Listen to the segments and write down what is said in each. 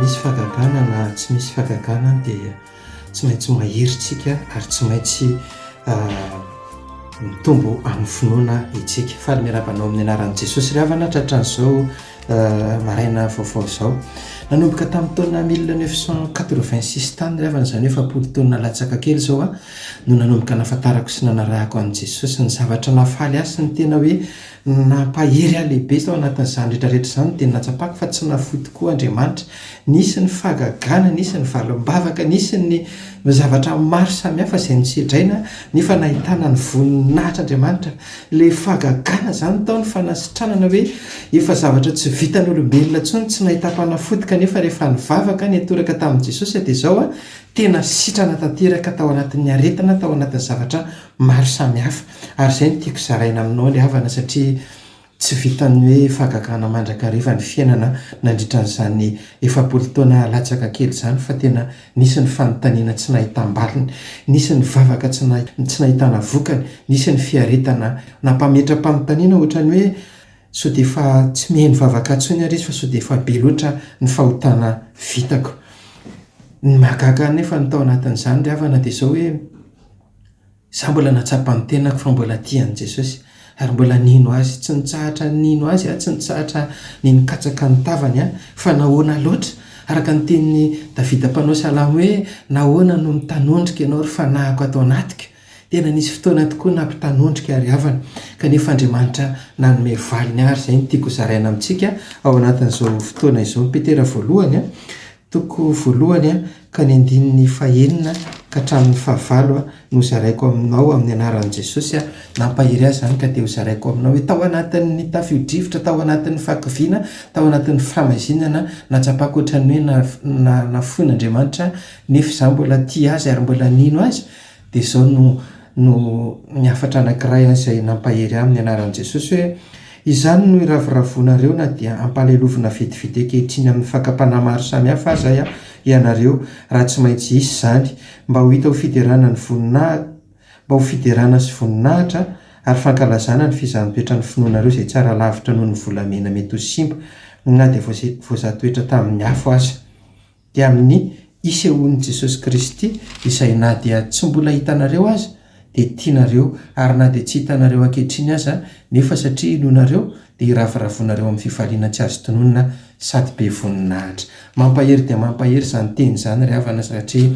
misy fagagana na tsy misy fagagana dia tsy maintsy mahiritsika ary tsy maintsy mitombo amin'ny finoana itsika. Faly miarabanao amin'ny anaran'i Jesosy ry havana tratran'izao maraina vaovao izao. Nanomboka tamin'ny taona 1986 tany ry havana, izany hoe efapolo taona latsaka kely izao no nanomboka nahafantarako sy nanarahako an'i Jesosy ny zavatra nahafaly azy sy ny tena hoe nampahery ahy lehibe tao anatin'izany rehetrarehetra izany dia natsapako fa tsy nafoy tokoa Andriamanitra. Nisy ny fagagana, nisy ny valim-bavaka, nisy ny zavatra maro samihafa izay nisedraina nefa nahitana ny voninahitran'Andriamanitra. Ilay fagagana izany tao ny fanasitranana hoe efa zavatra tsy vitan'olombelona intsony, tsy nahita-panafody kanefa rehefa nivavaka niatoraka tamin'i Jesosy dia izao tena sitrana tanteraka tao anatin'ny aretina, tao anatin'ny zavatra maro samihafa. Ary izay no tiako zaraina aminao ilay havana satria tsy vitan'ny hoe fagagana mandrakariva ny fiainana nandritran'izany efapolo taona latsaka kely izany, fa tena nisy ny fanontaniana tsy nahitam-baliny, nisy ny vavaka tsy nahitana vokany, nisy ny fiaretana nampametra-panontaniana ohatrany hoe sao dia efa tsy miheno vavaka intsony ary izy fa sao dia efa be loatra ny fahotana vitako. Ny mahagaga nefa ny tao anatin'izany ry havana dia izao hoe izaho mbola natsapa ny tenako fa mbola tian'i Jesosy ary mbola nino azy, tsy nitsahatra nino azy tsy nitsahatra ny nikatsaka ny tavany fa nahoana loatra, araka ny tenin'ny Davida mpanao salamo hoe nahoana no mitanondrika ianao ry fanahiko ato anatika. Tena nisy fotoana tokoa nampitanondrika ry havana kanefa Andriamanitra nanome valiny ary. Izay no tiako zaraina amintsika ao anatin'izao fotoana izao. Petera voalohany toko voalohany ka ny andininy fahenina ka hatramin'ny fahavalo no zaraiko aminao amin'ny anaran'i Jesosy. Nampahery azy izany ka dia ho zaraiko aminao hoe tao anatin'ny tafio-drivotra, tao anatin'ny fahakiviana, tao anatin'ny fahamazinana natsapako ohatrany hoe nafoin'Andriamanitra nefa izaho mbola tia azy ary mbola nino azy. Dia izao no niafatra anankiray izay nampahery ahy amin'ny anaran'i Jesosy hoe izany no iravoravoanareo na dia ampalelovina vetivety ankehitriny amin'ny fakapanahy maro samihafa aza ianareo raha tsy maintsy hisy izany mba ho hita ho fiderana sy voninahitra ary fankalazana ny fizaham-petra ny finoanareo izay tsara lavitra noho ny volamena mety ho simba na dia voazatoetra tamin'ny afo aza. Dia amin'ny isehoan'i Jesosy Kristy izay na dia tsy mbola hitanareo aza dia tianareo ary na dia tsy hitanareo ankehitriny aza nefa satria inonareo dia iravoravoanareo amin'ny fifaliana tsy azo tononona sady be voninahitra. Mampahery dia mampahery izany teny izany ry havana satria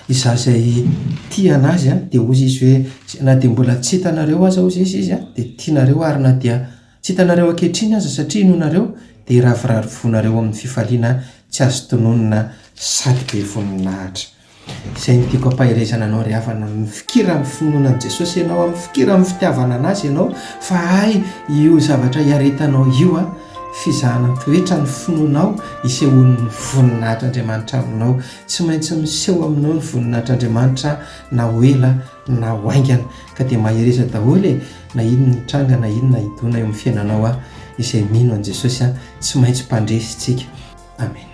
izaho izay tia anazy dia ozy izy hoe na dia mbola tsy hitanareo aza ozy izy dia tianareo ary na dia tsy hitanareo ankehitriny aza satria inonareo dia iravoravoanareo amin'ny fifaliana tsy azo tononona sady be voninahitra. Izay no tiako ampaherezana anao ry havana, mifikira amin'ny finoanan'i Jesosy ianao, mifikira amin'ny fitiavana anazy ianao fa io zavatra hiaretanao io fizahana toetra ny finoanao isehoan'ny voninahitr'Andriamanitra aminao. Tsy maintsy miseho aminao ny voninahitr'Andriamanitra na ho ela na ho haingana ka dia mahereza daholo na ino ny tranga na ino na hidona eo amin'ny fiainanao izay mino an'i Jesosy tsy maintsy mpandresitsika. Amen.